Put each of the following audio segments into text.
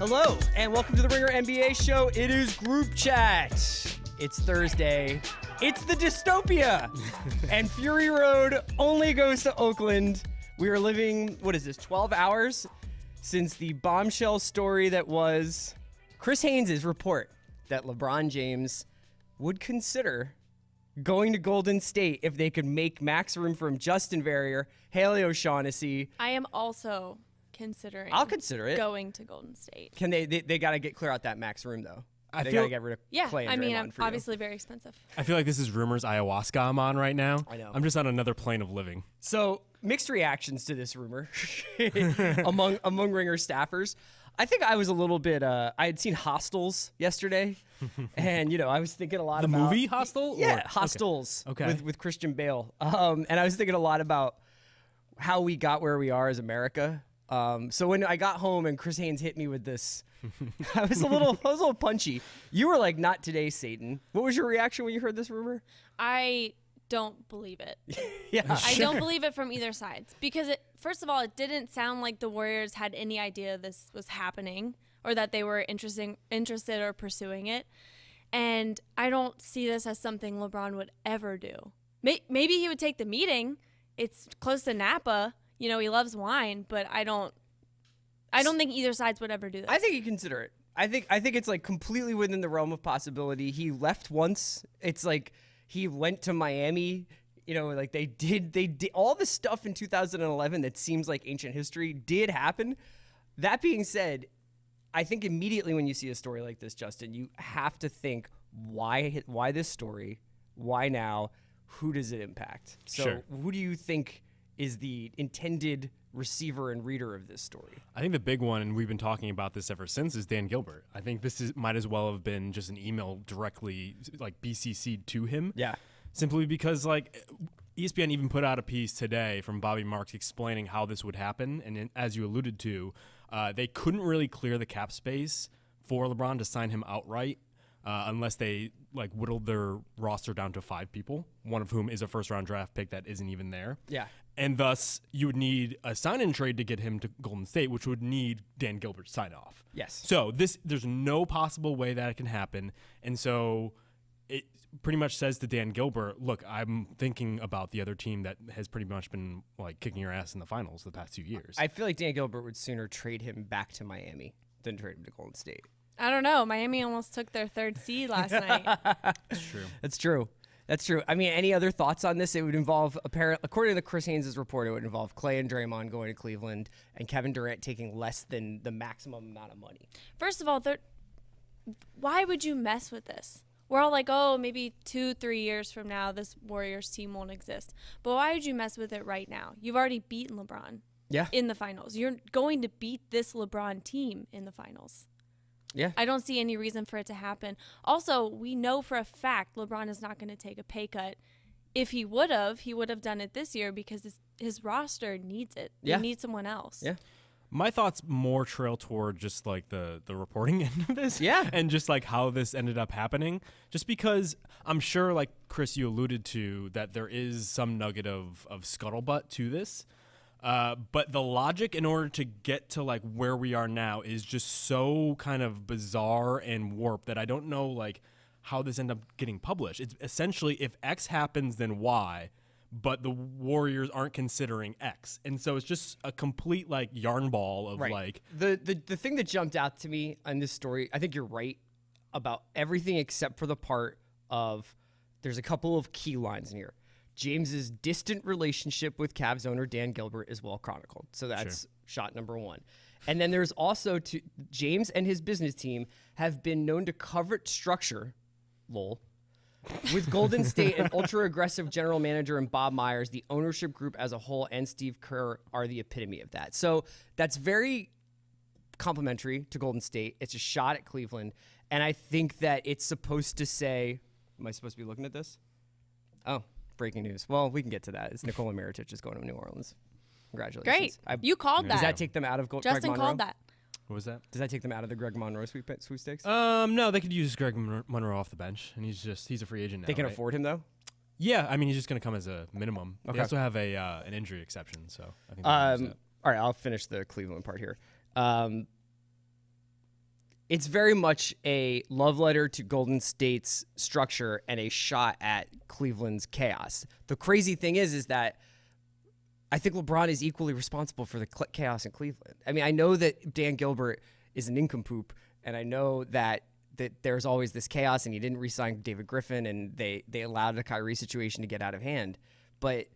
Hello, and welcome to the Ringer NBA show. It is Group Chat. It's Thursday. It's the dystopia. And Fury Road only goes to Oakland. We are living, 12 hours since the bombshell story that was Chris Haynes' report that LeBron James would consider going to Golden State if they could make max room for him. Justin Verrier, Haley O'Shaughnessy. I am also considering. I'll consider it. Going to Golden State. Can they got to get clear out that max room though? They got to get rid of Clay and Draymond for obviously very expensive. I feel like this is rumors ayahuasca I'm on right now. I know. I'm just on another plane of living. So mixed reactions to this rumor among Ringer staffers. I think I was a little bit. I had seen Hostels yesterday, and I was thinking a lot the about the movie Hostel. Yeah, Hostels. Okay. With Christian Bale. And I was thinking a lot about how we got where we are as America. So when I got home and Chris Haynes hit me with this, I was a little punchy. You were like, "Not today, Satan." What was your reaction when you heard this rumor? I don't believe it. Yeah, I don't believe it from either side because first of all, it didn't sound like the Warriors had any idea this was happening or that they were interested or pursuing it. And I don't see this as something LeBron would ever do. Maybe he would take the meeting. It's close to Napa. He loves wine, but I don't think either sides would ever do this. I think he'd consider it. I think it's like completely within the realm of possibility. He left once. It's like he went to Miami. Like they did all the stuff in 2011 that seems like ancient history did happen. That being said, I think immediately when you see a story like this, Justin, you have to think why this story, why now, who does it impact? So Sure. Who do you think is the intended receiver and reader of this story? I think the big one, and we've been talking about this ever since, is Dan Gilbert. I think this might as well have been just an email directly BCC'd to him. Yeah. Simply because ESPN even put out a piece today from Bobby Marks explaining how this would happen. And as you alluded to, they couldn't really clear the cap space for LeBron to sign him outright unless they whittled their roster down to 5 people, one of whom is a first-round draft pick that isn't even there. Yeah. And thus, you would need a sign-in trade to get him to Golden State, which would need Dan Gilbert's sign-off. Yes. So there's no possible way that it can happen. And so it pretty much says to Dan Gilbert, look, I'm thinking about the other team that has pretty much been kicking your ass in the finals the past 2 years. I feel like Dan Gilbert would sooner trade him back to Miami than trade him to Golden State. I don't know. Miami almost took their 3rd seed last night. That's true. That's true. I mean, any other thoughts on this? It would involve, according to Chris Haynes' report, it would involve Clay and Draymond going to Cleveland and Kevin Durant taking less than the maximum amount of money. First of all, why would you mess with this? We're all like, oh, maybe 2-3 years from now, this Warriors team won't exist. But why would you mess with it right now? You've already beaten LeBron in the finals. You're going to beat this LeBron team in the finals. Yeah. I don't see any reason for it to happen. Also, we know for a fact LeBron is not going to take a pay cut. If he would have done it this year because his roster needs it. Yeah. They need someone else. Yeah. My thoughts more trail toward just the reporting end of this. Yeah. And just how this ended up happening. Just because I'm sure, Chris, you alluded to, that there is some nugget of scuttlebutt to this. But the logic in order to get to where we are now is just so kind of bizarre and warped that I don't know how this ended up getting published. It's essentially if X happens, then Y, but the Warriors aren't considering X. And so it's just a complete yarn ball of The thing that jumped out to me on this story, I think you're right about everything except for the part of there's a couple of key lines in here. James's distant relationship with Cavs owner Dan Gilbert is well chronicled. So that's shot number one. And then there's also James and his business team have been known to covet structure, with Golden State and ultra-aggressive general manager and Bob Myers. The ownership group as a whole and Steve Kerr are the epitome of that. So that's very complimentary to Golden State. It's a shot at Cleveland. And I think that it's supposed to say, am I supposed to be looking at this? Oh. Breaking news. Well, we can get to that. It's Nikola Mirotic is going to New Orleans. Congratulations. Great. You called that. Does that take them out of Greg Monroe? Justin called that. What was that? Does that take them out of the Greg Monroe sweepstakes? No, they could use Greg Monroe off the bench, and he's a free agent now. They can afford him, though? Yeah, I mean, he's just going to come as a minimum. Okay. They also have an injury exception, so I think all right, I'll finish the Cleveland part here. It's very much a love letter to Golden State's structure and a shot at Cleveland's chaos. The crazy thing is that I think LeBron is equally responsible for the chaos in Cleveland. I mean, I know that Dan Gilbert is an nincompoop, and I know that there's always this chaos, and he didn't re-sign David Griffin, and they allowed the Kyrie situation to get out of hand. But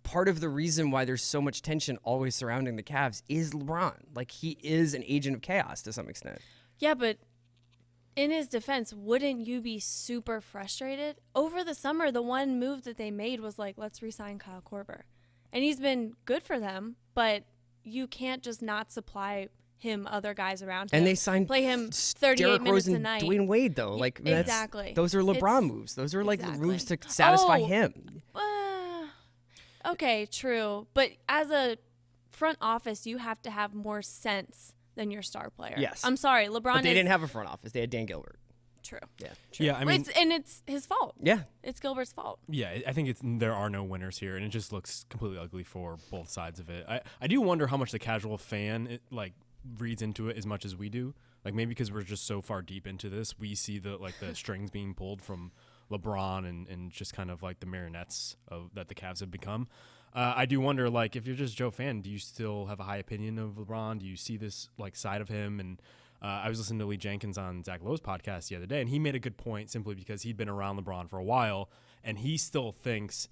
part of the reason why there's so much tension always surrounding the Cavs is LeBron. Like, he is an agent of chaos to some extent. Yeah, but in his defense, wouldn't you be super frustrated? Over the summer, the one move that they made was like, let's re-sign Kyle Korver. And he's been good for them, but you can't just not supply him other guys around him. And they signed play him 38 Derrick minutes Rose a night. Dwayne Wade, though. Like, exactly. Those are LeBron moves. Those are like exactly. moves to satisfy him. Okay, true. But as a front office, you have to have more sense than your star player. Yes. I'm sorry, LeBron. But they didn't have a front office. They had Dan Gilbert. True. Yeah. True. Yeah, I mean, it's his fault. Yeah. It's Gilbert's fault. Yeah, I think there are no winners here, and it just looks completely ugly for both sides of it. I do wonder how much the casual fan reads into it as much as we do. Like, maybe because we're just so far deep into this, we see the strings being pulled from LeBron and just kind of like the marionettes that the Cavs have become. I do wonder, like, if you're just a Joe fan, do you still have a high opinion of LeBron? Do you see this side of him? And I was listening to Lee Jenkins on Zach Lowe's podcast the other day, and he made a good point simply because he'd been around LeBron for a while, and he still thinks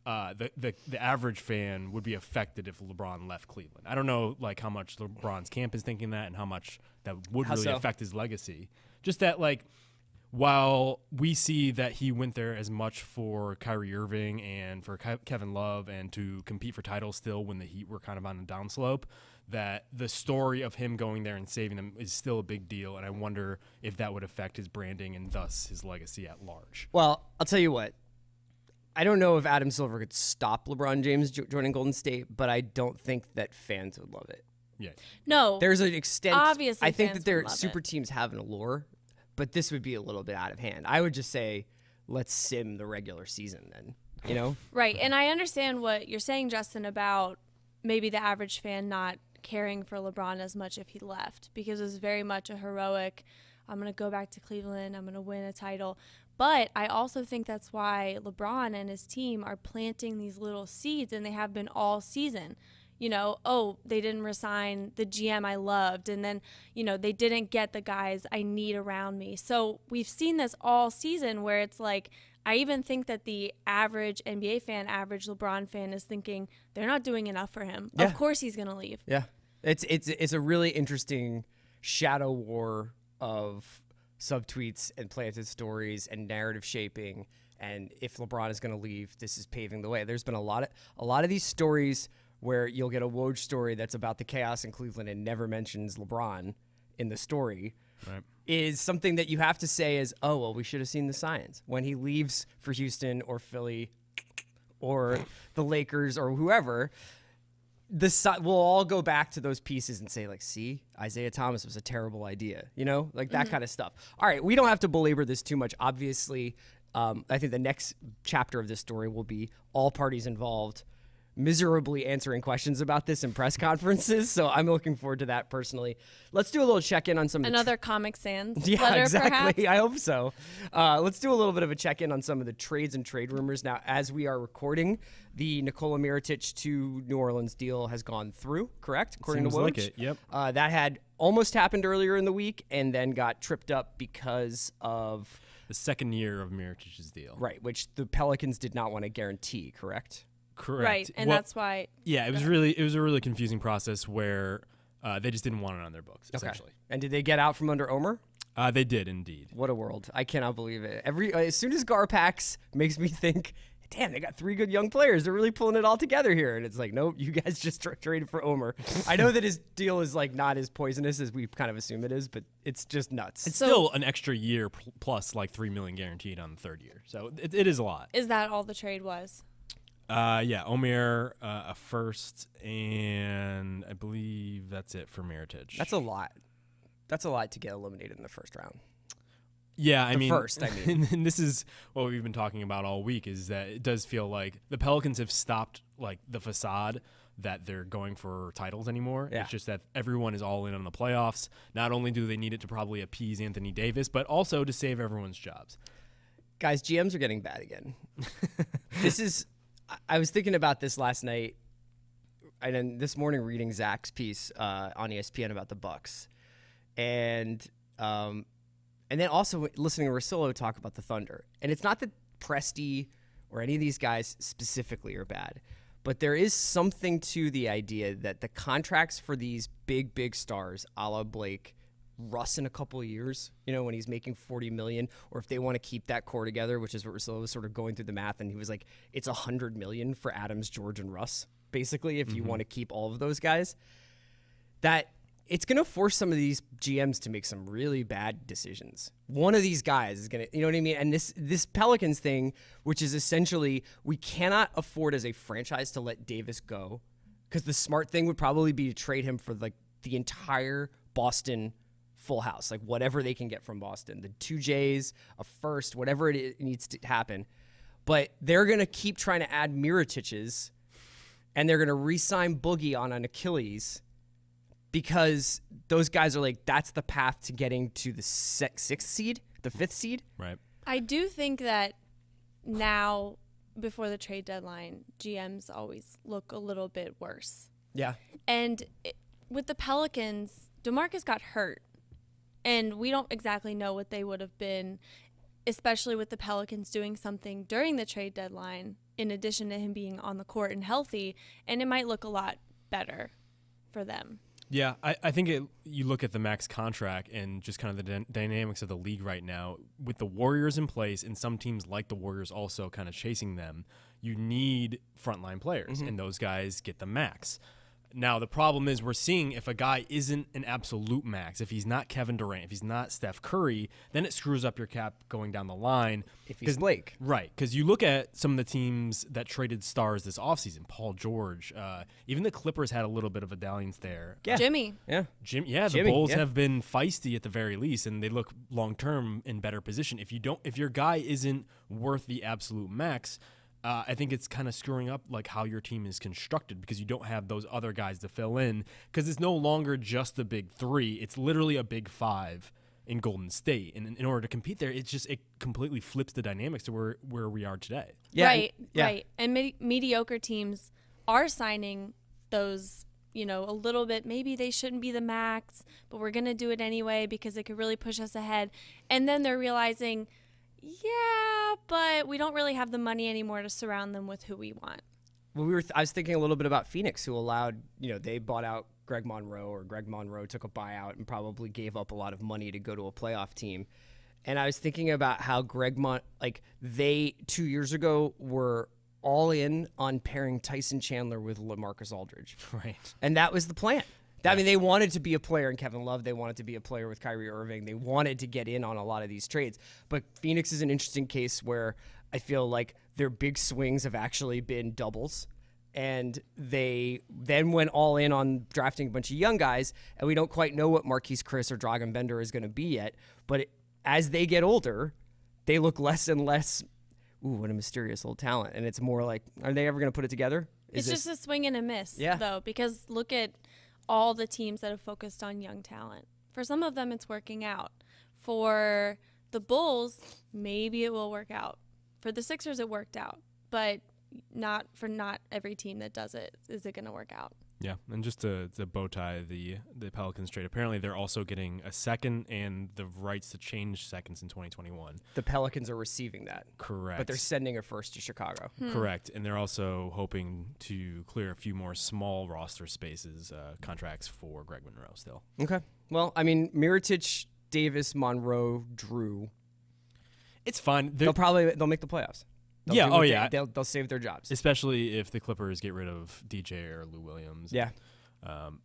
the average fan would be affected if LeBron left Cleveland. I don't know how much LeBron's camp is thinking that and how much that would really affect his legacy. Just that while we see that he went there as much for Kyrie Irving and for Kevin Love and to compete for titles still when the Heat were kind of on a downslope, that the story of him going there and saving them is still a big deal, and I wonder if that would affect his branding and thus his legacy at large. Well, I'll tell you what. I don't know if Adam Silver could stop LeBron James joining Golden State, but I don't think that fans would love it. Yeah. No. There's an extent. Obviously, I think that their fans would love super it. teams have an allure, but this would be a little bit out of hand. I would just say, let's sim the regular season then, you know? Right. And I understand what you're saying, Justin, about maybe the average fan not caring for LeBron as much if he left, because it was very much a heroic, I'm going to go back to Cleveland, I'm going to win a title. But I also think that's why LeBron and his team are planting these little seeds, and they have been all season. You know, they didn't resign the GM I loved, and then, they didn't get the guys I need around me. So we've seen this all season where it's like, I even think that the average NBA fan, average LeBron fan is thinking they're not doing enough for him. Yeah. Of course he's going to leave. Yeah. It's a really interesting shadow war of subtweets and planted stories and narrative shaping. And if LeBron is going to leave, this is paving the way. There's been a lot of these stories where you'll get a Woj story that's about the chaos in Cleveland and never mentions LeBron in the story. Right. Is something that you have to say is, oh, well, we should have seen the signs. When he leaves for Houston or Philly or the Lakers or whoever, we'll all go back to those pieces and say, see, Isaiah Thomas was a terrible idea, that kind of stuff. All right, we don't have to belabor this too much. Obviously, I think the next chapter of this story will be all parties involved miserably answering questions about this in press conferences, so I'm looking forward to that personally. Let's do a little check-in on some another Comic Sans yeah, letter, exactly. perhaps? I hope so. Let's do a little bit of a check-in on some of the trades and trade rumors. Now, as we are recording, the Nikola Mirotic to New Orleans deal has gone through, correct? According Seems to Woj. like it, yep. That had almost happened earlier in the week and then got tripped up because of the second year of Mirotic's deal. Right, which the Pelicans did not want to guarantee, correct? Correct. Right, and that's why. Yeah, it was a really confusing process where they just didn't want it on their books, essentially. And did they get out from under Omer? They did indeed. What a world! I cannot believe it. As soon as Garpax makes me think, damn, they got 3 good young players. They're really pulling it all together here. And it's like, nope, you guys just traded for Omer. I know that his deal is not as poisonous as we kind of assume it is, but it's just nuts. It's still an extra year plus $3 million guaranteed on the third year, so it is a lot. Is that all the trade was? Yeah, Omer, a first, and I believe that's it for Mirotic. That's a lot. That's a lot to get eliminated in the first round. Yeah, I mean, and this is what we've been talking about all week, is that it does feel like the Pelicans have stopped the facade that they're going for titles anymore. Yeah. It's just that everyone is all in on the playoffs. Not only do they need it to probably appease Anthony Davis, but also to save everyone's jobs. Guys, GMs are getting bad again. I was thinking about this last night, and then this morning reading Zach's piece on ESPN about the Bucks, and then also listening to Russillo talk about the Thunder. And it's not that Presti or any of these guys specifically are bad, but there is something to the idea that the contracts for these big stars, a la Blake, Russ in a couple of years, when he's making $40 million, or if they want to keep that core together, which is what Russillo was sort of going through the math, and he was like, it's $100 million for Adams, George, and Russ, basically, if you want to keep all of those guys, that it's going to force some of these GMs to make some really bad decisions. One of these guys is going to, you know what I mean? And this Pelicans thing, which is essentially, we cannot afford as a franchise to let Davis go, because the smart thing would probably be to trade him for like the entire Boston full house, like whatever they can get from Boston, the 2 J's, a first, whatever it needs to happen. But they're going to keep trying to add Mirotiches, and they're going to re-sign Boogie on an Achilles, because those guys are like, that's the path to getting to the 6th seed, the 5th seed. Right. I do think that now, before the trade deadline, GMs always look a little bit worse. Yeah. And with the Pelicans, DeMarcus got hurt. And we don't exactly know what they would have been, especially with the Pelicans doing something during the trade deadline, in addition to him being on the court and healthy. And it might look a lot better for them. Yeah, I think you look at the max contract and just kind of the dynamics of the league right now, with the Warriors in place and some teams like the Warriors also kind of chasing them, you need frontline players, and those guys get the max. Now, the problem is we're seeing if a guy isn't an absolute max, if he's not Kevin Durant, if he's not Steph Curry, then it screws up your cap going down the line. If he's Blake. Right, because you look at some of the teams that traded stars this offseason, Paul George, even the Clippers had a little bit of a dalliance there. Yeah. Jimmy. Yeah. The Bulls have been feisty at the very least, and they look long-term in better position. If your guy isn't worth the absolute max, I think it's kind of screwing up like how your team is constructed, because you don't have those other guys to fill in, because it's no longer just the big 3. It's literally a big 5 in Golden State. And in order to compete there, it completely flips the dynamics to where we are today. Yeah, right. And mediocre teams are signing those, a little bit, maybe they shouldn't be the max, but we're going to do it anyway because it could really push us ahead. And then they're realizing, yeah, but we don't really have the money anymore to surround them with who we want. Well, I was thinking a little bit about Phoenix, who allowed, they bought out Greg Monroe, or Greg Monroe took a buyout and probably gave up a lot of money to go to a playoff team. And I was thinking about how they 2 years ago were all in on pairing Tyson Chandler with LaMarcus Aldridge. Right. And that was the plan. I mean, they wanted to be a player in Kevin Love. They wanted to be a player with Kyrie Irving. They wanted to get in on a lot of these trades. But Phoenix is an interesting case where I feel like their big swings have actually been doubles. And they then went all in on drafting a bunch of young guys. And we don't quite know what Marquise Chris or Dragan Bender is going to be yet. But as they get older, they look less and less, ooh, what a mysterious old talent. And it's more like, are they ever going to put it together? It's just a swing and a miss, though, because look at all the teams that have focused on young talent. For some of them, it's working out. For the Bulls, maybe it will work out. For the Sixers, it worked out. But not every team that does it is it going to work out. Yeah, and just to bow tie the Pelicans trade, apparently they're also getting a second and the rights to change seconds in 2021. The Pelicans are receiving that. Correct. But they're sending a first to Chicago. Correct, and they're also hoping to clear a few more small roster spaces, contracts for Greg Monroe still. Okay. Well, I mean, Mirotic, Davis, Monroe, Drew. It's fine. They'll make the playoffs. They'll save their jobs, especially if the Clippers get rid of DJ or Lou Williams. Yeah,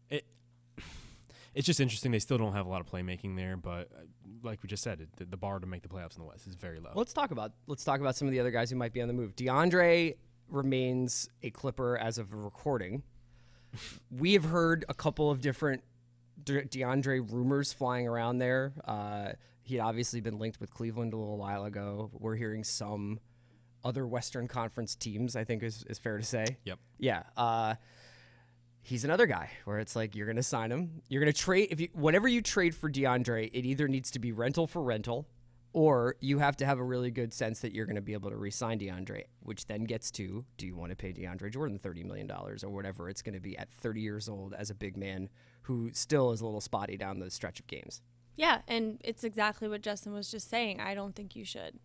it's just interesting. They still don't have a lot of playmaking there, but like we just said, the bar to make the playoffs in the West is very low. Well, let's talk about some of the other guys who might be on the move. DeAndre remains a Clipper as of recording. We have heard a couple of different DeAndre rumors flying around there. He had obviously been linked with Cleveland a little while ago. We're hearing some other Western Conference teams, I think is fair to say. Yep. Yeah. he's another guy where it's like you're going to sign him. You're going to trade whatever you trade for DeAndre, it either needs to be rental for rental, or you have to have a really good sense that you're going to be able to re-sign DeAndre, which then gets to, do you want to pay DeAndre Jordan $30 million or whatever it's going to be at 30 years old as a big man who still is a little spotty down the stretch of games? Yeah, and it's exactly what Justin was just saying. I don't think you should.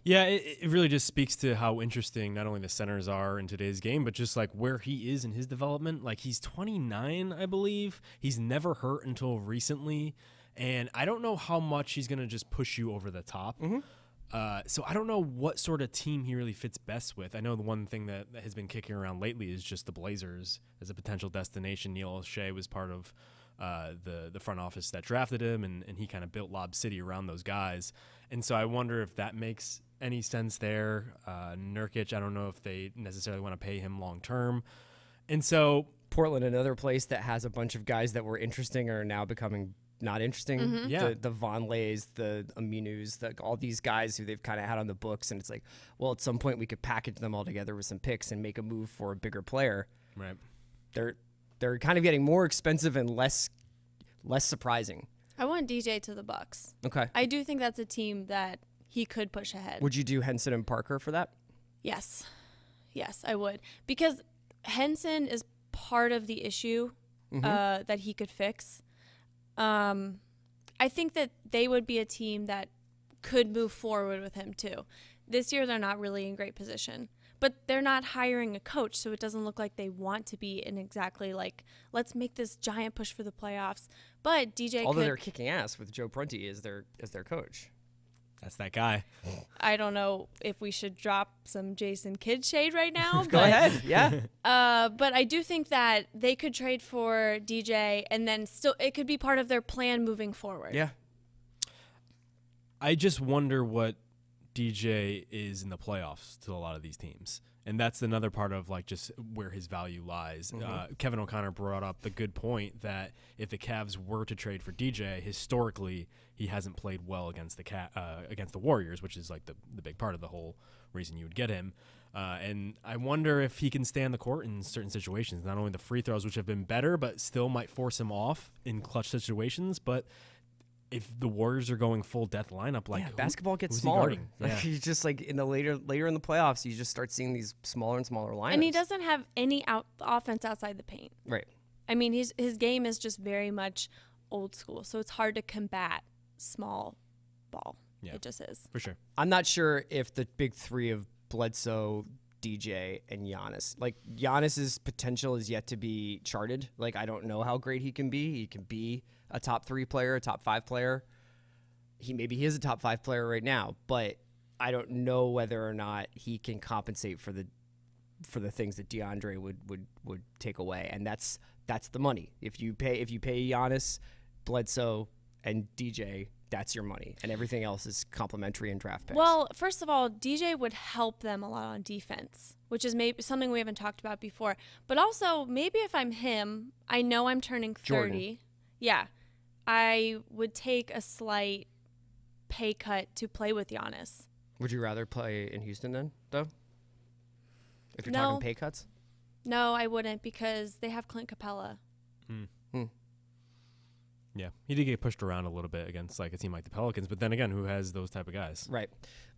Yeah, it really just speaks to how interesting not only the centers are in today's game, but just like where he is in his development. Like he's 29, I believe. He's never hurt until recently. And I don't know how much he's going to just push you over the top. So I don't know what sort of team he really fits best with. I know the one thing that has been kicking around lately is just the Blazers as a potential destination. Neil O'Shea was part of the front office that drafted him, and he kind of built Lob City around those guys. And so I wonder if that makes any sense there. Nurkic, I don't know if they necessarily want to pay him long term. And so Portland, another place that has a bunch of guys that were interesting are now becoming not interesting. Yeah. The Vonleys, the Aminus, all these guys who they've kind of had on the books, and it's like, well, at some point we could package them all together with some picks and make a move for a bigger player. Right. They're kind of getting more expensive and less surprising. I want DJ to the Bucks. Okay. I do think that's a team that he could push ahead. Would you do Henson and Parker for that? Yes. Yes, I would. Because Henson is part of the issue that he could fix. I think that they would be a team that could move forward with him too. This year they're not really in great position, but they're not hiring a coach, so it doesn't look like they want to be in exactly like, let's make this giant push for the playoffs. But DJ Although they're kicking ass with Joe Prunty as their coach. That's that guy. I don't know if we should drop some Jason Kidd shade right now. Go ahead. Yeah. But I do think that they could trade for DJ, and then still it could be part of their plan moving forward. Yeah. I just wonder what DJ is in the playoffs to a lot of these teams. And that's another part of like just where his value lies. Kevin O'Connor brought up the good point that if the Cavs were to trade for DJ, historically he hasn't played well against the Warriors, which is like the big part of the whole reason you would get him. And I wonder if he can stay on the court in certain situations. Not only the free throws, which have been better, but still might force him off in clutch situations. But if the Warriors are going full death lineup, like basketball gets who's smaller. Yeah. You just like in the later in the playoffs, you just start seeing these smaller and smaller lineups. And he doesn't have any offense outside the paint. Right. I mean, his game is just very much old school, so it's hard to combat small ball. Yeah. It just is. For sure. I'm not sure if the big three of Bledsoe, DJ, and Giannis, like Giannis's potential is yet to be charted. Like I don't know how great he can be. He can be a top 3 player, a top 5 player. Maybe he is a top 5 player right now, but I don't know whether or not he can compensate for the things that DeAndre would take away, and that's the money. If you pay Giannis, Bledsoe, and DJ, that's your money, and everything else is complimentary and draft picks. Well, first of all, DJ would help them a lot on defense, which is maybe something we haven't talked about before. But also, maybe if I'm him, I know I'm turning 30. Jordan. Yeah, I would take a slight pay cut to play with Giannis. Would you rather play in Houston then, though? If you're No. talking pay cuts? No, I wouldn't, because they have Clint Capella. Yeah, he did get pushed around a little bit against like a team like the Pelicans, but then again, who has those type of guys? Right.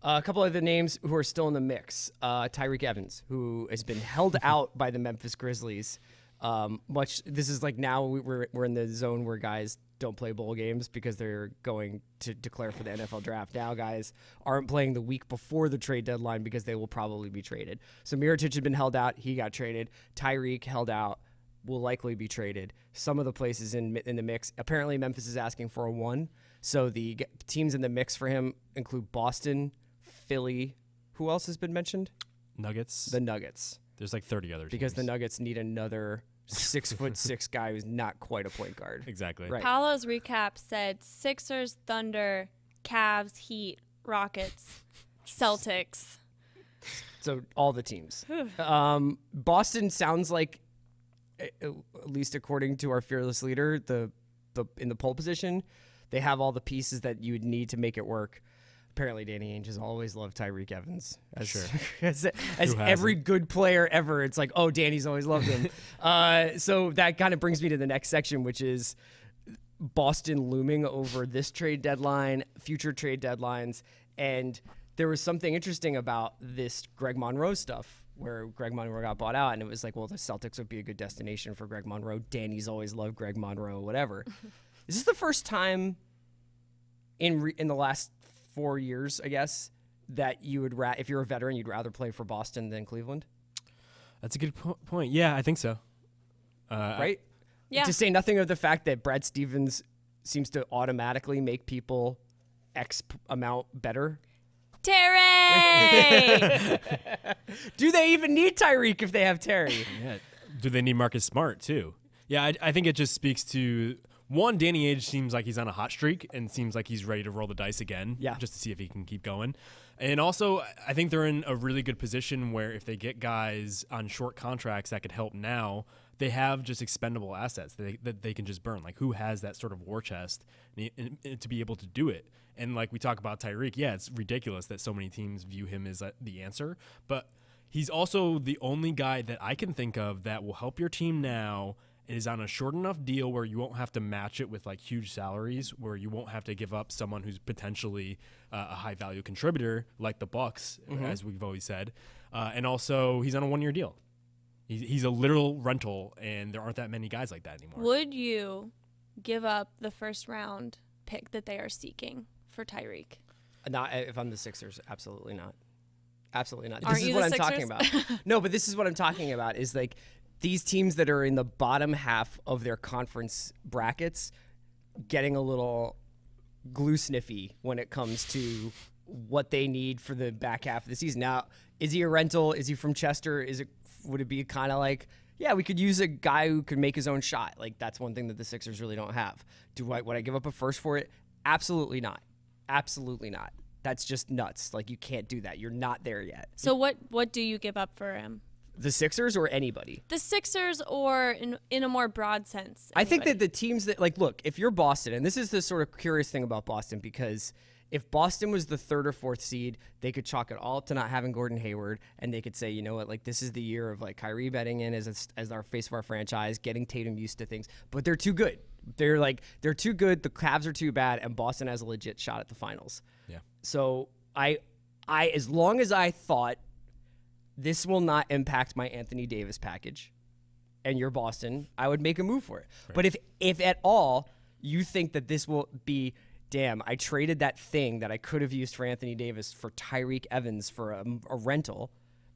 A couple of the names who are still in the mix. Tyreke Evans, who has been held out by the Memphis Grizzlies. This is like now we're in the zone where guys don't play bowl games because they're going to declare for the NFL draft. Now guys aren't playing the week before the trade deadline because they will probably be traded. So Mirotic had been held out. He got traded. Tyreke held out. Will likely be traded. Some of the places in the mix. Apparently, Memphis is asking for a 1. So the teams in the mix for him include Boston, Philly. Who else has been mentioned? Nuggets. The Nuggets. There's like 30 others. Because the Nuggets need another 6'6" guy who's not quite a point guard. Exactly. Right. Paolo's recap said Sixers, Thunder, Cavs, Heat, Rockets, Celtics. So all the teams. Boston sounds like, at least according to our fearless leader, the in the pole position, they have all the pieces that you would need to make it work. apparently Danny Ainge has always loved Tyreke Evans. Sure. as every good player ever, it's like, oh, Danny's always loved him. So that kind of brings me to the next section, which is Boston looming over this trade deadline, future trade deadlines. And there was something interesting about this Greg Monroe stuff, where Greg Monroe got bought out, and it was like, well, the Celtics would be a good destination for Greg Monroe. Danny's always loved Greg Monroe, whatever. Is this the first time in the last 4 years, I guess, that you would, if you're a veteran, you'd rather play for Boston than Cleveland? That's a good point. Yeah, I think so. Right? Yeah. To say nothing of the fact that Brad Stevens seems to automatically make people X amount better. Terry! Do they even need Tyreke if they have Terry? Yeah. Do they need Marcus Smart too? Yeah, I think it just speaks to, one, Danny Ainge seems like he's on a hot streak and seems like he's ready to roll the dice again, just to see if he can keep going. And also, I think they're in a really good position where if they get guys on short contracts that could help now, they have just expendable assets that they can just burn. Like, who has that sort of war chest and to be able to do it? And like we talk about Tyreke, yeah, it's ridiculous that so many teams view him as the answer, but he's also the only guy that I can think of that will help your team now. It is on a short enough deal where you won't have to match it with like huge salaries, where you won't have to give up someone who's potentially a high value contributor like the Bucks, as we've always said. And also he's on a 1-year deal. He's a literal rental, and there aren't that many guys like that anymore. Would you give up the first round pick that they are seeking for Tyreke? Not if I'm the Sixers, absolutely not. Absolutely not. Aren't This is you what the I'm talking Sixers? about. No, but this is what I'm talking about is like these teams that are in the bottom half of their conference brackets getting a little glue sniffy when it comes to what they need for the back half of the season. Now, is he a rental? Is he from Chester? Would it be kind of like, yeah, we could use a guy who could make his own shot? Like, that's one thing that the Sixers really don't have. Would I give up a first for it? Absolutely not. Absolutely not. That's just nuts. Like, you can't do that. You're not there yet. So what do you give up for him? The Sixers or anybody? The Sixers, or in a more broad sense? I think that the teams that, like, look, if you're Boston, and this is the sort of curious thing about Boston, because if Boston was the 3rd or 4th seed, they could chalk it all up to not having Gordon Hayward, and they could say, you know what, like, this is the year of like Kyrie betting in as our face of our franchise, getting Tatum used to things. But they're too good. They're too good. The Cavs are too bad, and Boston has a legit shot at the finals. Yeah. So I as long as I thought this will not impact my Anthony Davis package, and you're Boston, I would make a move for it. Right. But if at all you think that this will be, damn, I traded that thing that I could have used for Anthony Davis for Tyreke Evans for a rental,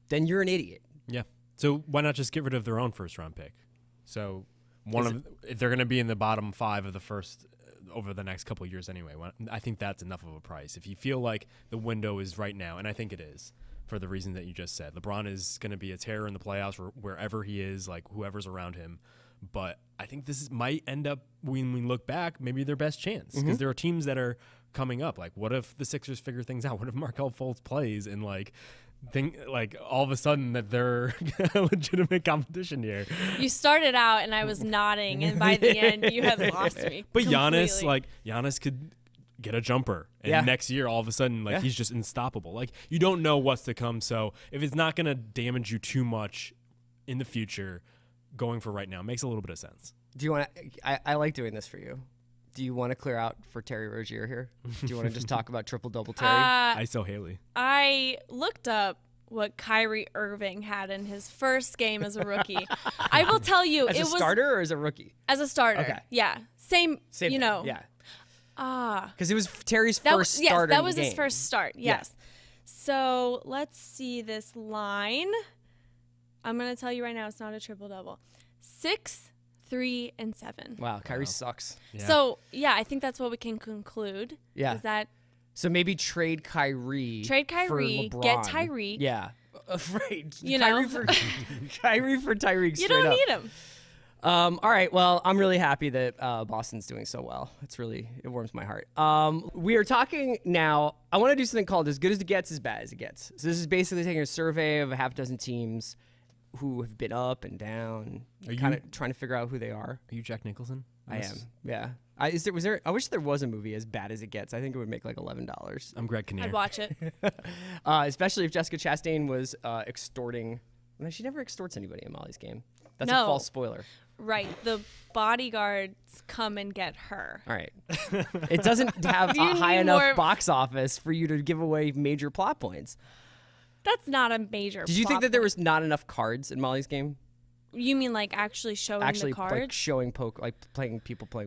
then you're an idiot. Yeah. So why not just get rid of their own first-round pick? So if they're going to be in the bottom 5 of the first over the next couple of years anyway, I think that's enough of a price. If you feel like the window is right now, and I think it is, for the reason that you just said, LeBron is going to be a terror in the playoffs wherever he is, like whoever's around him. But I think might end up, when we look back, maybe their best chance, because there are teams that are coming up. Like, what if the Sixers figure things out? What if Markelle Fultz plays and all of a sudden that they're a legitimate competition here? You started out and I was nodding, and by the end you have lost me. But completely. Giannis could get a jumper, and next year all of a sudden he's just unstoppable. Like, you don't know what's to come. So if it's not going to damage you too much in the future, going for right now makes a little bit of sense. Do you want to? I like doing this for you. Do you want to clear out for Terry Rozier here? Do you want to just talk about triple-double Terry? ISO Haley. I looked up what Kyrie Irving had in his first game as a rookie. I will tell you, as a starter or as a rookie? As a starter. Okay. Yeah. Same thing. Yeah. Because it was Terry's first start. Yes, that was his first start. Yes. Yeah. So let's see this line. I'm going to tell you right now, it's not a triple-double. 6, 3, and 7. Wow, Kyrie sucks. Yeah. So, yeah, I think that's what we can conclude. Yeah. Is that so maybe trade Kyrie for LeBron. Get Tyreke. Yeah. Right. Kyrie for Tyreke. You don't need him. All right. Well, I'm really happy that Boston's doing so well. It warms my heart. We are talking now. I want to do something called as good as it gets, as bad as it gets. So this is basically taking a survey of a half dozen teams who have been up and down, Are kind you- of trying to figure out who they are. Are you Jack Nicholson? I am. Yeah. I wish there was a movie As Bad as It Gets. I think it would make like $11. I'm Greg Kinnear. I'd watch it. Especially if Jessica Chastain was extorting. No, she never extorts anybody in Molly's Game. That's a No. false spoiler. Right. The bodyguards come and get her. All right. It doesn't have a You high need enough more- box office for you to give away major plot points. That's not a major. Did you think plot that there point. was not enough cards in Molly's Game? You mean like actually showing Actually, the cards? like showing poker, like playing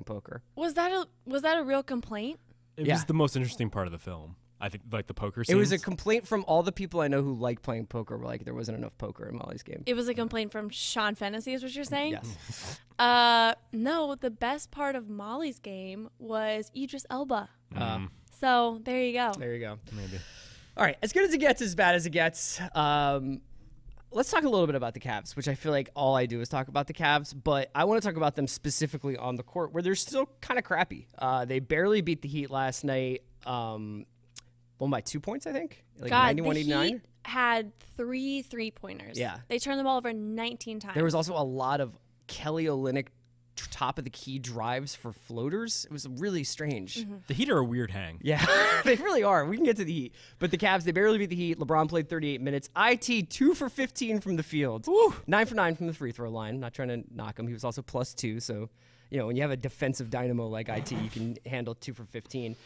poker. Was that a real complaint? It Yeah. was the most interesting part of the film. I think, like the poker It scenes. was a complaint from all the people I know who like playing poker. Were like, there wasn't enough poker in Molly's Game. It was a complaint from Sean Fennessy, is what you're saying? Yes. No, the best part of Molly's Game was Idris Elba. Mm, So there you go. There you go. maybe. All right, as good as it gets, as bad as it gets. Let's talk a little bit about the Cavs, which I feel like all I do is talk about the Cavs, but I want to talk about them specifically on the court, where they're still kind of crappy. They barely beat the Heat last night, won by 2 points, I think, like God, 91-89. the Heat had 3 3-pointers. Yeah. They turned the ball over 19 times. There was also a lot of Kelly Olynyk top of the key drives for floaters. It was really strange. The Heat are a weird hang. Yeah, they really are. We can get to the Heat. But the Cavs, they barely beat the Heat. LeBron played 38 minutes. IT, 2 for 15 from the field. 9 for 9 from the free throw line. Not trying to knock him. He was also +2. So, when you have a defensive dynamo like IT, you can handle 2 for 15.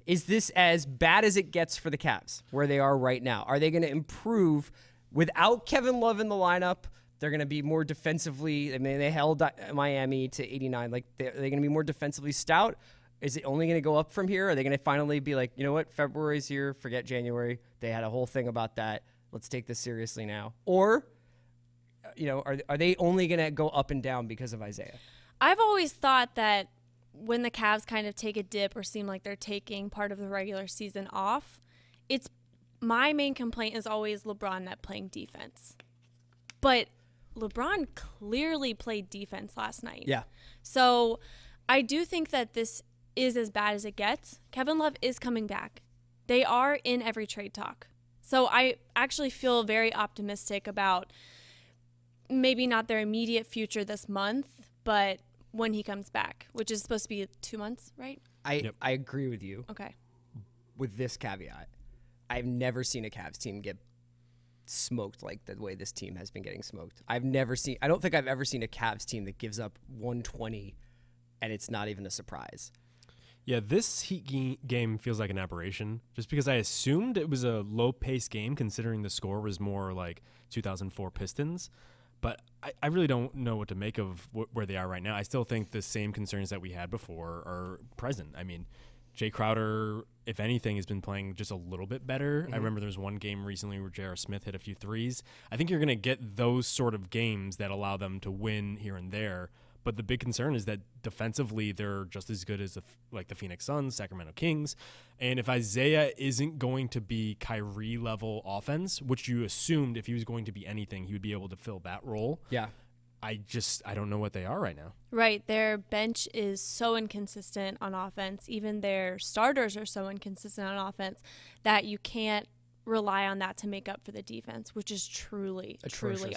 Is this as bad as it gets for the Cavs, where they are right now? Are they going to improve without Kevin Love in the lineup? They're going to be more defensively. I mean, they held Miami to 89. Like, they're going to be more defensively stout. Is it only going to go up from here? Are they going to finally be like, you know what, February's here, forget January. They had a whole thing about that. Let's take this seriously now. Or, are they only going to go up and down because of Isaiah? I've always thought that when the Cavs kind of take a dip or seem like they're taking part of the regular season off, it's my main complaint is always LeBron not playing defense. But LeBron clearly played defense last night. Yeah. So I do think that this is as bad as it gets. Kevin Love is coming back. They are in every trade talk. So I actually feel very optimistic about maybe not their immediate future this month, but when he comes back, which is supposed to be 2 months, right? I agree with you Okay. with this caveat. I've never seen a Cavs team get smoked like the way this team has been getting smoked. I don't think I've ever seen a Cavs team that gives up 120 and it's not even a surprise. Yeah, this Heat game feels like an aberration, just because I assumed it was a low-paced game, considering the score was more like 2004 Pistons. But I really don't know what to make of where they are right now. I still think the same concerns that we had before are present. I mean, Jay Crowder, if anything, has been playing just a little bit better. I remember there was one game recently where J.R. Smith hit a few threes. I think you're going to get those sort of games that allow them to win here and there. But the big concern is that defensively, they're just as good as the Phoenix Suns, Sacramento Kings. And if Isaiah isn't going to be Kyrie-level offense, which you assumed if he was going to be anything, he would be able to fill that role. Yeah. I don't know what they are right now. Right. Their bench is so inconsistent on offense. Even their starters are so inconsistent on offense that you can't rely on that to make up for the defense, which is truly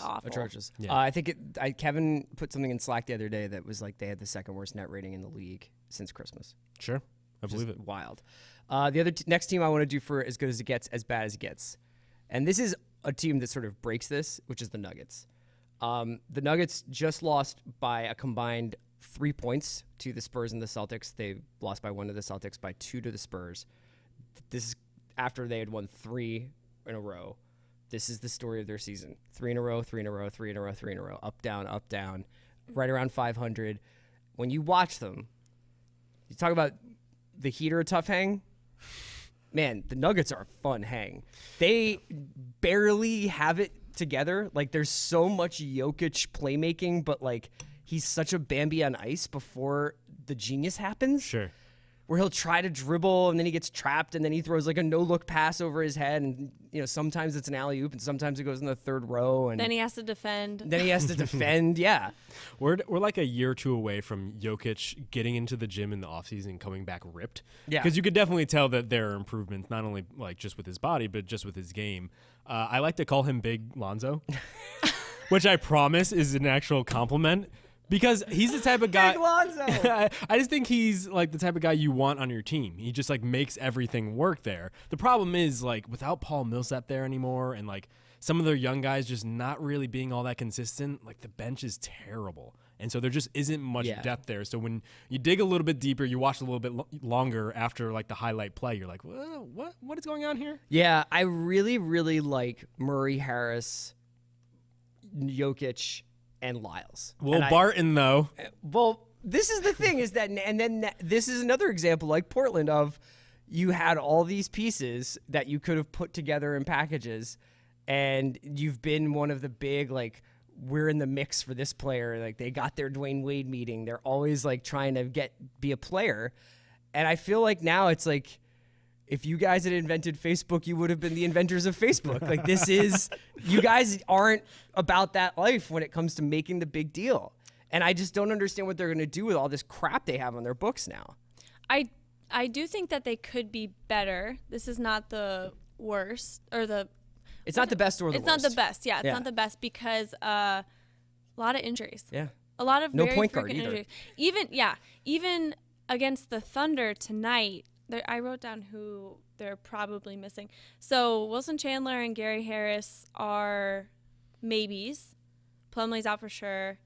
awful. Atrocious. Yeah. I think Kevin put something in Slack the other day that was like they had the second worst net rating in the league since Christmas. Sure. I believe it. Wild. The other next team I want to do for as good as it gets, as bad as it gets. And this is a team that sort of breaks this, which is the Nuggets. The Nuggets just lost by a combined 3 points to the Spurs and the Celtics. They lost by 1 to the Celtics, by 2 to the Spurs. This is after they had won 3 in a row. This is the story of their season. 3 in a row, 3 in a row, 3 in a row, 3 in a row. Up, down, right around 500. When you watch them, you talk about the Heat are a tough hang. Man, the Nuggets are a fun hang. They barely have it together. Like, there's so much Jokic playmaking, but, like, he's such a Bambi on ice before the genius happens. Sure. Where he'll try to dribble, and then he gets trapped, and then he throws, like, a no-look pass over his head, and, sometimes it's an alley-oop, and sometimes it goes in the third row. And Then he has to defend. Yeah. We're like a year or two away from Jokic getting into the gym in the offseason and coming back ripped. Yeah. Because you could definitely tell that there are improvements, not only like just with his body, but just with his game. I like to call him Big Lonzo. which I promise is an actual compliment. Because he's the type of guy. Big Lonzo. I just think he's like the type of guy you want on your team. He just like makes everything work there. The problem is like without Paul Millsap there anymore, and like some of their young guys just not really being all that consistent. Like the bench is terrible, and so there just isn't much depth there. So when you dig a little bit deeper, you watch a little bit longer after like the highlight play, you're like, what is going on here? Yeah, I really, really like Murray, Harris, Jokic, and Lyles. Well, Barton, though. Well, this is the thing is that, and then this is another example like Portland of you had all these pieces that you could have put together in packages, and you've been one of the big, like, we're in the mix for this player. Like, they got their Dwayne Wade meeting. They're always, like, trying to be a player. And I feel like now it's like, if you guys had invented Facebook, you would have been the inventors of Facebook. Like this is, you guys aren't about that life when it comes to making the big deal. And I just don't understand what they're going to do with all this crap they have on their books now. I do think that they could be better. This is not the worst or the. It's not the best or the worst. It's not the best. Yeah, it's not the best because a lot of injuries. Yeah. A lot of no very point guard frequent either. injuries. Even against the Thunder tonight. I wrote down who they're probably missing. So Wilson Chandler and Gary Harris are maybes. Plumlee's out for sure.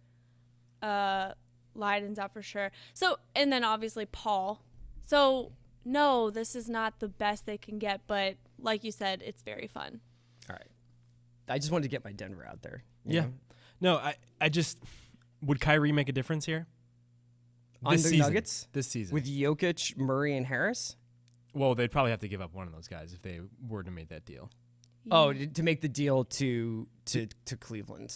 Leiden's out for sure. So, and then obviously Paul. So, no, this is not the best they can get, but like you said, it's very fun. All right. I just wanted to get my Denver out there. Yeah. know? No, I just, would Kyrie make a difference here? On the Nuggets? This season. With Jokic, Murray, and Harris? Well, they'd probably have to give up one of those guys if they were to make that deal. Yeah. Oh, to make the deal to Cleveland.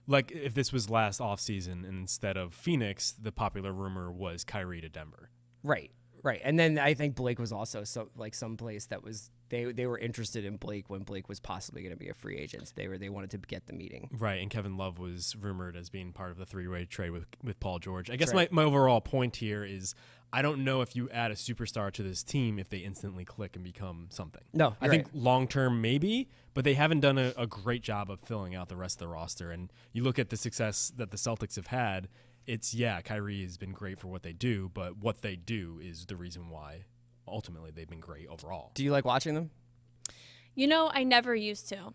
Like, if this was last offseason and instead of Phoenix, the popular rumor was Kyrie to Denver. Right. And then I think Blake was also some place that was they were interested in Blake when Blake was possibly going to be a free agent. They wanted to get the meeting. Right, and Kevin Love was rumored as being part of the three-way trade with Paul George. I guess right. my overall point here is I don't know if you add a superstar to this team if they instantly click and become something. No, I think long-term maybe, but they haven't done a great job of filling out the rest of the roster. And you look at the success that the Celtics have had, Kyrie has been great for what they do, but what they do is the reason why ultimately they've been great overall. Do you like watching them? You know, I never used to.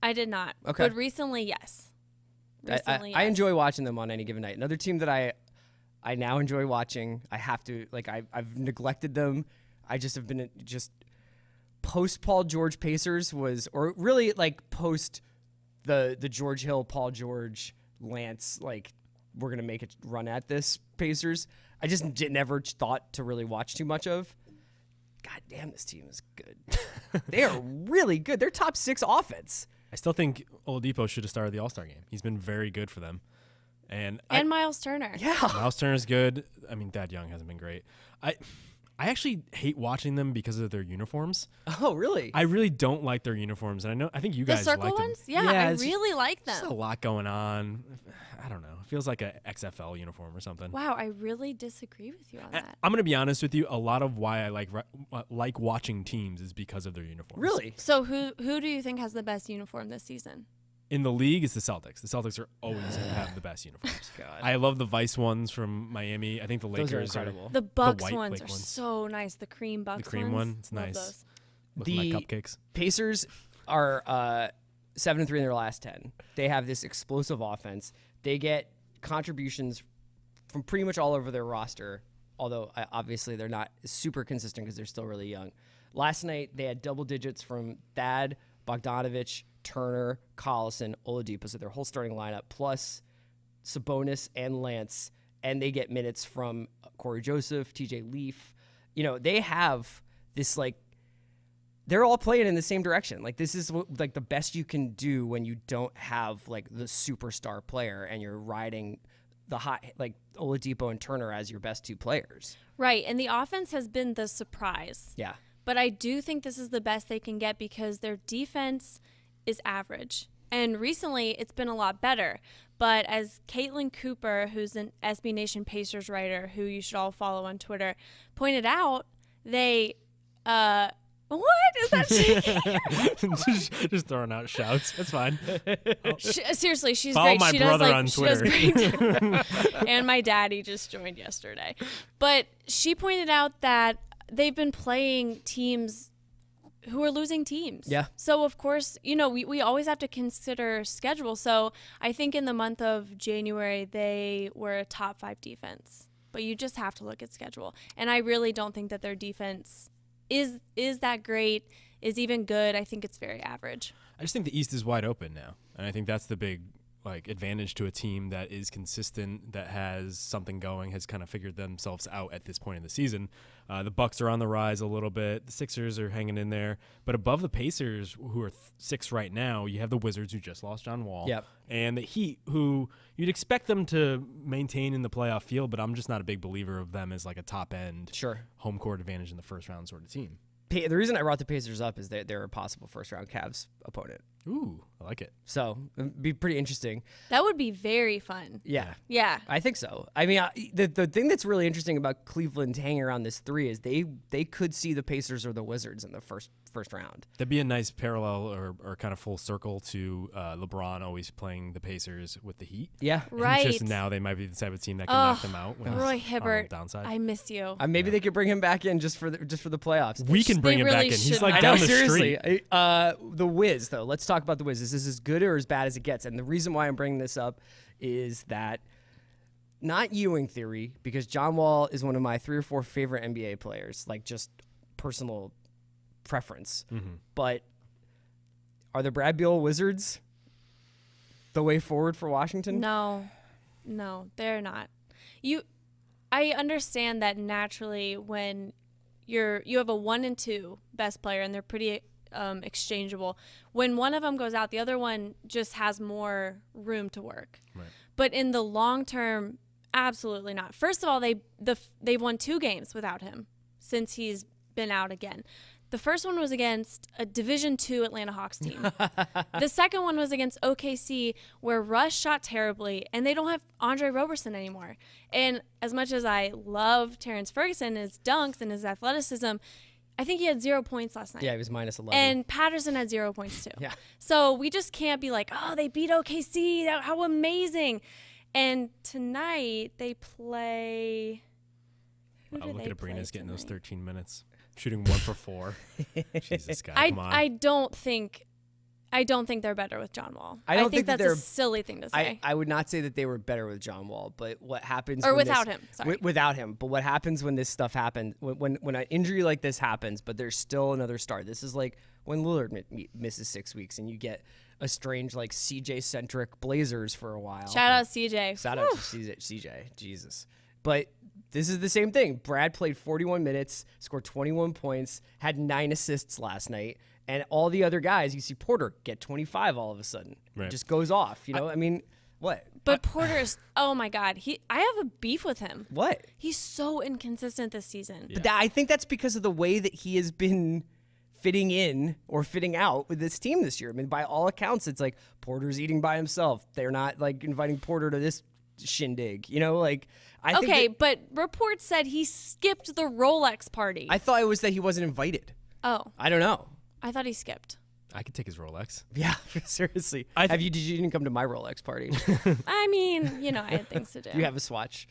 I did not. Okay. But recently, yes. I enjoy watching them on any given night. Another team that I now enjoy watching. I have to, I've neglected them. I just have been post Paul George Pacers or really post the George Hill, Paul George, Lance, we're going to make a run at this Pacers. I just never thought to really watch too much of. God damn, this team is good. They are really good. They're top 6 offense. I still think Oladipo should have started the All-Star game. He's been very good for them. And Miles Turner. Yeah. Miles Turner's good. I mean, Thad Young hasn't been great. I actually hate watching them because of their uniforms. Oh, really? I really don't like their uniforms, and I think you guys The circle like them. ones? Yeah, I really like them. There's a lot going on. I don't know. It feels like a XFL uniform or something. Wow, I really disagree with you on that. I'm going to be honest with you. A lot of why I like watching teams is because of their uniforms. Really? So who do you think has the best uniform this season? In the league, it's the Celtics. The Celtics are always going to have the best uniforms. God. I love the Vice ones from Miami. I think the Those are Lakers incredible. The Bucks white ones Lake are ones. so nice. The cream Bucks The cream ones. one, it's Love nice. those. with The my cupcakes. Pacers are 7-3 in their last 10. They have this explosive offense. They get contributions from pretty much all over their roster, although obviously they're not super consistent because they're still really young. Last night, they had double digits from Thad, Bogdanovich, Turner, Collison, Oladipo, so their whole starting lineup, plus Sabonis and Lance, and they get minutes from Corey Joseph, TJ Leaf. You know, they have this, they're all playing in the same direction. This is the best you can do when you don't have the superstar player and you're riding the hot Oladipo and Turner as your best 2 players. Right, and the offense has been the surprise. Yeah. But I do think this is the best they can get because their defense is average. And recently, it's been a lot better. But as Caitlin Cooper, who's an SB Nation Pacers writer, who you should all follow on Twitter, pointed out, they What is that? just throwing out shouts. That's fine. Seriously, she's Follow great. my She brother does, on she does Twitter. great. And my daddy just joined yesterday. But she pointed out that they've been playing teams who are losing teams. Yeah. So, of course, we always have to consider schedule. So I think in the month of January, they were a top 5 defense. But you just have to look at schedule. And I really don't think that their defense is that great, is even good. I think it's very average. I just think the East is wide open now, and I think that's the big advantage to a team that is consistent, that has something going, has kind of figured themselves out at this point in the season. The Bucks are on the rise a little bit. The Sixers are hanging in there, but above the Pacers, who are 6 right now, you have the Wizards, who just lost John Wall, and the Heat, who you'd expect them to maintain in the playoff field, but I'm just not a big believer of them as like a top end home court advantage in the first round sort of team. The reason I brought the Pacers up is that they're a possible first-round Cavs opponent. Ooh, I like it. So it'd be pretty interesting. That would be very fun. Yeah. Yeah. I think so. I mean, the thing that's really interesting about Cleveland hanging around this 3 is they could see the Pacers or the Wizards in the first round. That'd be a nice parallel or kind of full circle to LeBron always playing the Pacers with the Heat. Yeah. Right. Just now they might be the type of team that can knock them out. When Roy it's Hibbert, on the downside. I miss you. Maybe they could bring him back in just for the playoffs. We can bring him really back in. He's should. like I down know, the seriously. street. The Wiz, though. Let's talk about the Wiz. Is this as good or as bad as it gets? And the reason why I'm bringing this up is that not Ewing theory, because John Wall is one of my 3 or 4 favorite NBA players, like just personal preference. Mm-hmm. But are the Brad Beal Wizards the way forward for Washington? No, they're not. I understand that naturally when you have a 1 and 2 best player and they're pretty exchangeable. When one of them goes out, the other one just has more room to work. Right. But in the long term, absolutely not. First of all, they've won 2 games without him since he's been out again. The first one was against a Division II Atlanta Hawks team. The second one was against OKC, where Russ shot terribly, and they don't have Andre Roberson anymore. And as much as I love Terrence Ferguson, his dunks and his athleticism, I think he had 0 points last night. Yeah, he was minus 11. And Patterson had 0 points too. Yeah. So we just can't be like, oh, they beat OKC. How amazing. And tonight they play. Wow, look at Abrina's getting those 13 minutes. Shooting 1 for 4. Jesus, God, come on. I don't think they're better with John Wall. I think that's a silly thing to say. I would not say that they were better with John Wall, but what happens or when without him. Sorry. Without him. But what happens when this stuff happens, when an injury like this happens, but there's still another start. This is like when Lillard misses 6 weeks and you get a strange like CJ-centric Blazers for a while. Shout out CJ. Shout out to CJ. Jesus. But this is the same thing. Brad played 41 minutes, scored 21 points, had 9 assists last night. And all the other guys, you see Porter get 25 all of a sudden. Right. It just goes off. I mean, what? But Porter's, oh my God, I have a beef with him. What? He's so inconsistent this season. Yeah. But I think that's because of the way that he has been fitting in or fitting out with this team this year. I mean, by all accounts, it's like Porter's eating by himself. They're not like inviting Porter to this shindig. I think but reports said he skipped the Rolex party. I thought it was that he wasn't invited. Oh. I don't know. I thought he skipped. I could take his Rolex. Yeah, seriously. Did you didn't come to my Rolex party? I mean, I had things to do. You have a swatch.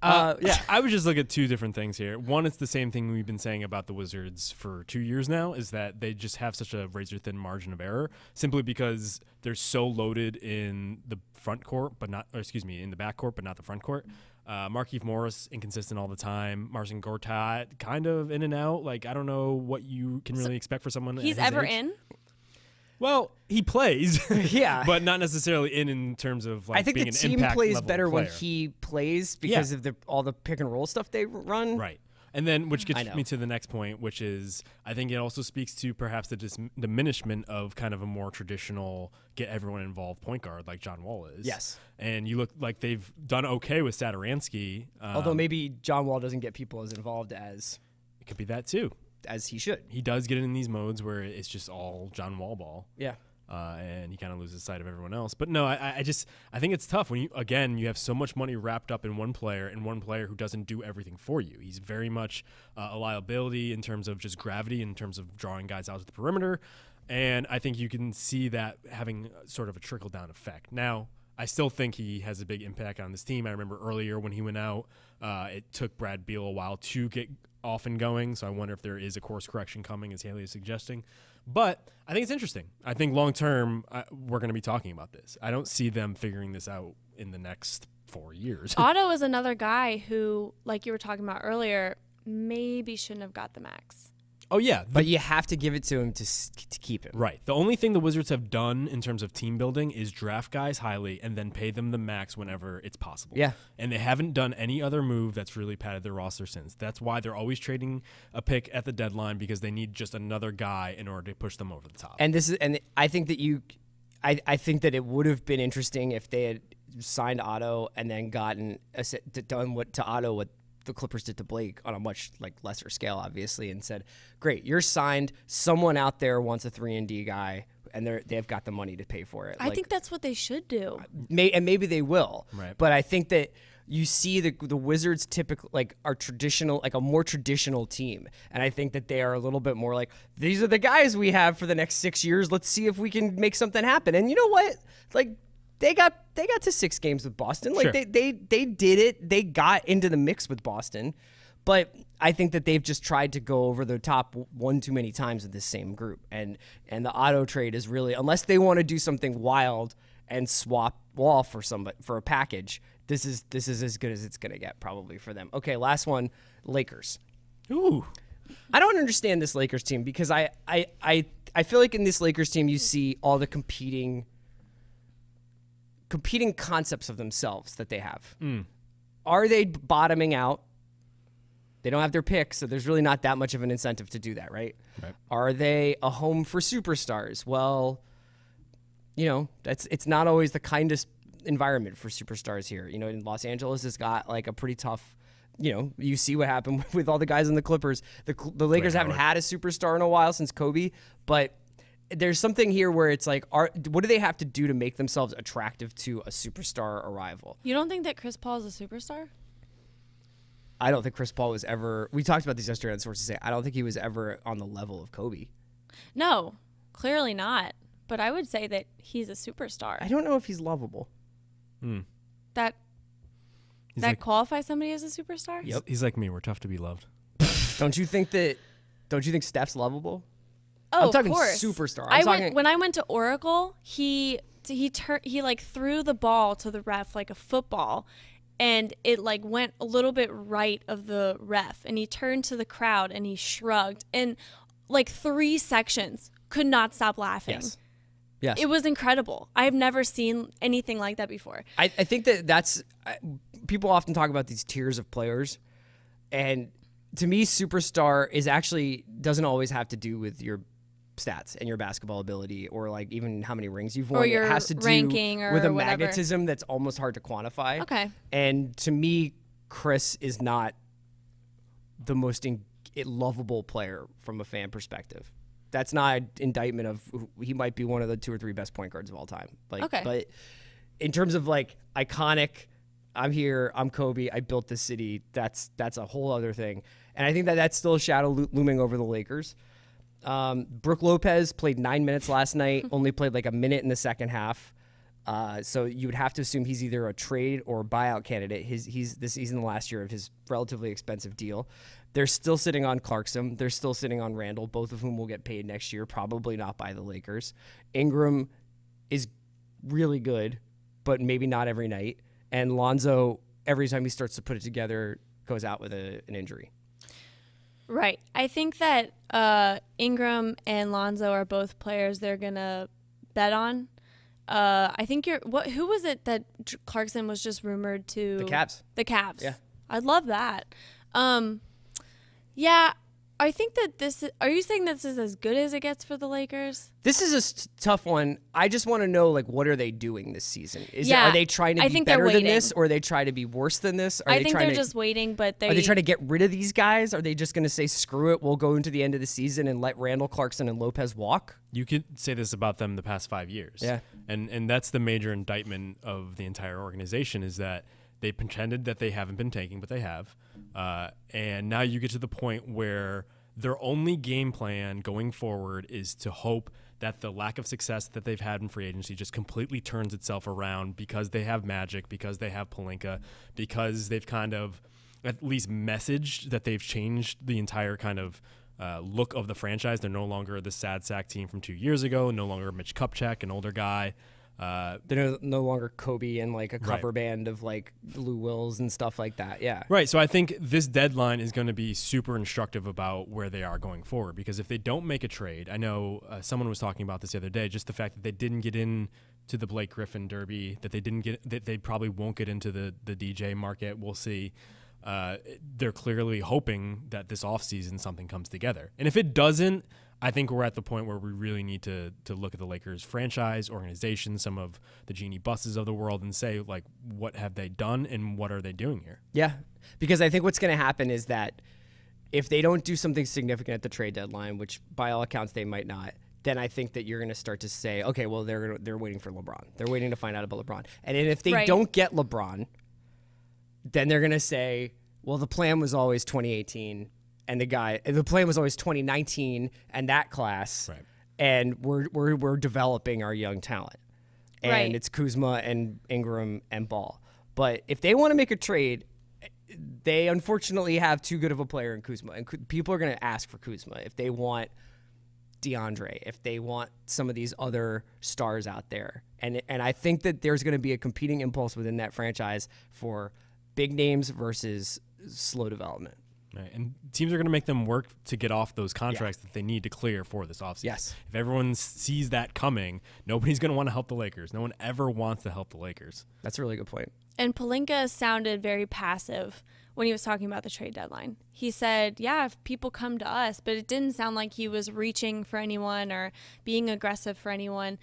Yeah, I would just look at 2 different things here. One, it's the same thing we've been saying about the Wizards for 2 years now, is that they just have such a razor-thin margin of error, simply because they're so loaded in the front court, in the back court, but not the front court. Markieff Morris, inconsistent all the time. Marcin Gortat, kind of in and out. I don't know what you can really expect for someone. He's at his ever age. in? Well, he plays, yeah, but not necessarily in terms of I think being the an team impact plays level better when player. he plays because of all the pick and roll stuff they run. Right. And then, which gets me to the next point, which is I think it also speaks to perhaps the diminishment of kind of a more traditional get everyone involved point guard like John Wall is. Yes. And you look like they've done okay with Satoransky. Although maybe John Wall doesn't get people as involved as it could be that too. As he should. He does get in these modes where it's just all John Wall ball. Yeah. and he kind of loses sight of everyone else. But no, I think it's tough when you have so much money wrapped up in one player who doesn't do everything for you. He's very much a liability in terms of just gravity, in terms of drawing guys out to the perimeter. And I think you can see that having sort of a trickle-down effect. Now, I still think he has a big impact on this team. I remember earlier when he went out, it took Brad Beal a while to get off and going, so I wonder if there is a course correction coming, as Haley is suggesting. But I think it's interesting. I think long-term, we're going to be talking about this. I don't see them figuring this out in the next 4 years. Otto is another guy who, like you were talking about earlier, maybe shouldn't have got the max. Oh, yeah. But you have to give it to him to keep him. Right. The only thing the Wizards have done in terms of team building is draft guys highly and then pay them the max whenever it's possible. Yeah. And they haven't done any other move that's really padded their roster since. That's why they're always trading a pick at the deadline, because they need just another guy in order to push them over the top. And I think that I think that it would have been interesting if they had signed Otto and then done what the Clippers did to Blake on a much lesser scale, obviously, and said, great, you're signed. Someone out there wants a 3-and-D guy, and they've got the money to pay for it. I think that's what they should do. And maybe they will. Right. But I think that you see the Wizards typically are traditional, a more traditional team. And I think that they are a little bit more these are the guys we have for the next 6 years. Let's see if we can make something happen. And you know what? They got to 6 games with Boston. Sure. They did it. They got into the mix with Boston. But I think that they've just tried to go over the top one too many times with this same group. And the Otto trade is really, unless they want to do something wild and swap Wall for a package, this is as good as it's going to get probably for them. Okay, last one, Lakers. Ooh. I don't understand this Lakers team, because I feel like in this Lakers team you see all the competing concepts of themselves that they have. Are they bottoming out? They don't have their picks, so there's really not that much of an incentive to do that, right? Are they a home for superstars? Well, it's not always the kindest environment for superstars here. In Los Angeles has got a pretty tough, you see what happened with all the guys in the Clippers. The Lakers haven't had a superstar in a while since Kobe, but there's something here where it's what do they have to do to make themselves attractive to a superstar arrival? You don't think that Chris Paul is a superstar? I don't think Chris Paul was ever. We talked about this yesterday on Sources Say. I don't think he was ever on the level of Kobe. No, clearly not. But I would say that he's a superstar. I don't know if he's lovable. That qualifies somebody as a superstar? Yep. He's like me. We're tough to be loved. Don't you think Steph's lovable? Oh, I'm talking of course. superstar. When I went to Oracle, he threw the ball to the ref like a football, and it went a little bit right of the ref, and he turned to the crowd and he shrugged, and 3 sections could not stop laughing. Yes. It was incredible. I've never seen anything like that before. I think that's people often talk about these tiers of players, and to me, superstar doesn't always have to do with your stats and your basketball ability, or even how many rings you've won. Or your it has to do ranking or with a whatever. magnetism that's almost hard to quantify. Okay. And to me, Chris is not the most lovable player from a fan perspective. That's not an indictment of he might be one of the 2 or 3 best point guards of all time. Okay. But in terms of iconic, I'm here, I'm Kobe, I built this city, that's a whole other thing. And I think that's still a shadow looming over the Lakers. Brook Lopez played 9 minutes last night, only played a minute in the second half. So you would have to assume he's either a trade or buyout candidate. He's in the last year of his relatively expensive deal. They're still sitting on Clarkson. They're still sitting on Randall, both of whom will get paid next year, probably not by the Lakers. Ingram is really good, but maybe not every night. And Lonzo, every time he starts to put it together, goes out with an injury. Right. I think that Ingram and Lonzo are both players they're going to bet on. I think who was it that Clarkson was just rumored to? The Cavs. The Cavs. Yeah. I'd love that. Yeah, I think that are you saying this is as good as it gets for the Lakers? This is a tough one. I just want to know, like, what are they doing this season? Are they trying to be better than this, or are they trying to be worse than this? I think they're just waiting, but are they trying to get rid of these guys? Are they just going to say, screw it, we'll go into the end of the season and let Randall Clarkson and Lopez walk? You could say this about them the past 5 years. Yeah. And that's the major indictment of the entire organization, is that they pretended that they haven't been tanking, but they have. And now you get to the point where their only game plan going forward is to hope that the lack of success that they've had in free agency just completely turns itself around, because they have Magic, because they have Pelinka, because they've kind of at least messaged that they've changed the entire kind of look of the franchise. They're no longer the sad sack team from 2 years ago, no longer Mitch Kupchak, an older guy. They're no longer Kobe and like a cover band of like Lou Wills and stuff like that. Yeah. Right. So I think this deadline is going to be super instructive about where they are going forward, because if they don't make a trade, I know someone was talking about this the other day, just the fact that they didn't get in to the Blake Griffin derby, that they probably won't get into the DJ market. We'll see. They're clearly hoping that this offseason something comes together. And if it doesn't, I think we're at the point where we really need to look at the Lakers franchise, organization, some of the Genie Buses of the world, and say, like, what have they done and what are they doing here? Yeah, because I think what's going to happen is that if they don't do something significant at the trade deadline, which by all accounts they might not, then I think that you're going to start to say, okay, well, they're waiting for LeBron. They're waiting to find out about LeBron. And then if they don't get LeBron, then they're going to say, well, the plan was always 2018. And the plan was always 2019 and that class, right. And we're developing our young talent, and it's Kuzma and Ingram and Ball. But if they want to make a trade, they unfortunately have too good of a player in Kuzma, and people are going to ask for Kuzma if they want DeAndre, if they want some of these other stars out there, and I think that there's going to be a competing impulse within that franchise for big names versus slow development. Right. And teams are going to make them work to get off those contracts that they need to clear for this offseason. Yes. If everyone sees that coming, nobody's going to want to help the Lakers. No one ever wants to help the Lakers. That's a really good point. And Pelinka sounded very passive when he was talking about the trade deadline. He said, yeah, if people come to us, but it didn't sound like he was reaching for anyone or being aggressive for anyone.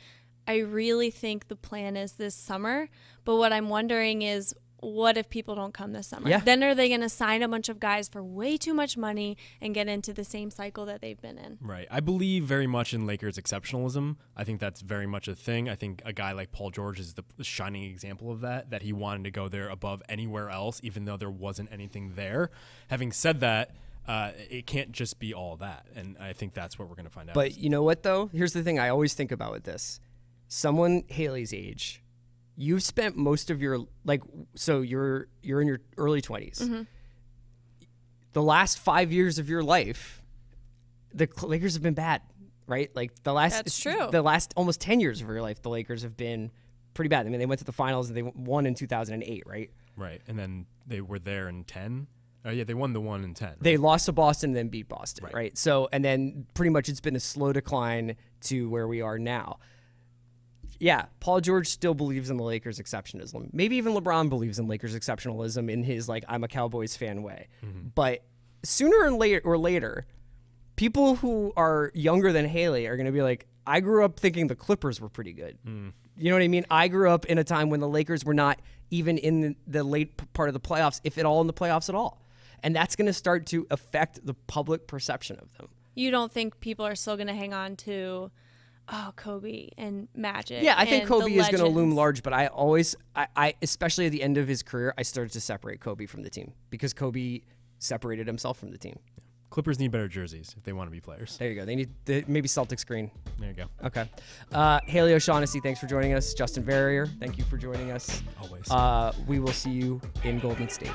I really think the plan is this summer. But what I'm wondering is, what if people don't come this summer? Yeah. Then are they going to sign a bunch of guys for way too much money and get into the same cycle that they've been in? Right. I believe very much in Lakers exceptionalism. I think that's very much a thing. I think a guy like Paul George is the shining example of that he wanted to go there above anywhere else, even though there wasn't anything there. Having said that, it can't just be all that. And I think that's what we're going to find out. But you know what, though? Here's the thing I always think about with this. Someone Haley's age, you've spent most of your, so you're in your early 20s. Mm-hmm. The last 5 years of your life, the Lakers have been bad, right? Like That's true. The last almost 10 years of your life, the Lakers have been pretty bad. I mean, they went to the finals and they won in 2008, right? Right. And then they were there in 10. Yeah, they won the 1 in 10. Right? They lost to Boston and then beat Boston, right? So, and then pretty much it's been a slow decline to where we are now. Yeah, Paul George still believes in the Lakers' exceptionalism. Maybe even LeBron believes in Lakers' exceptionalism in his, I'm a Cowboys fan way. Mm-hmm. But sooner or later, people who are younger than Haley are going to be like, I grew up thinking the Clippers were pretty good. Mm. You know what I mean? I grew up in a time when the Lakers were not even in the late part of the playoffs, if at all in the playoffs at all. And that's going to start to affect the public perception of them. You don't think people are still going to hang on to Kobe and Magic? Yeah, I think Kobe is going to loom large, but I especially at the end of his career, I started to separate Kobe from the team because Kobe separated himself from the team. Yeah. Clippers need better jerseys if they want to be players. There you go. They need maybe Celtics green. There you go. Okay. Haley O'Shaughnessy, thanks for joining us. Justin Verrier, thank you for joining us. Always. We will see you in Golden State.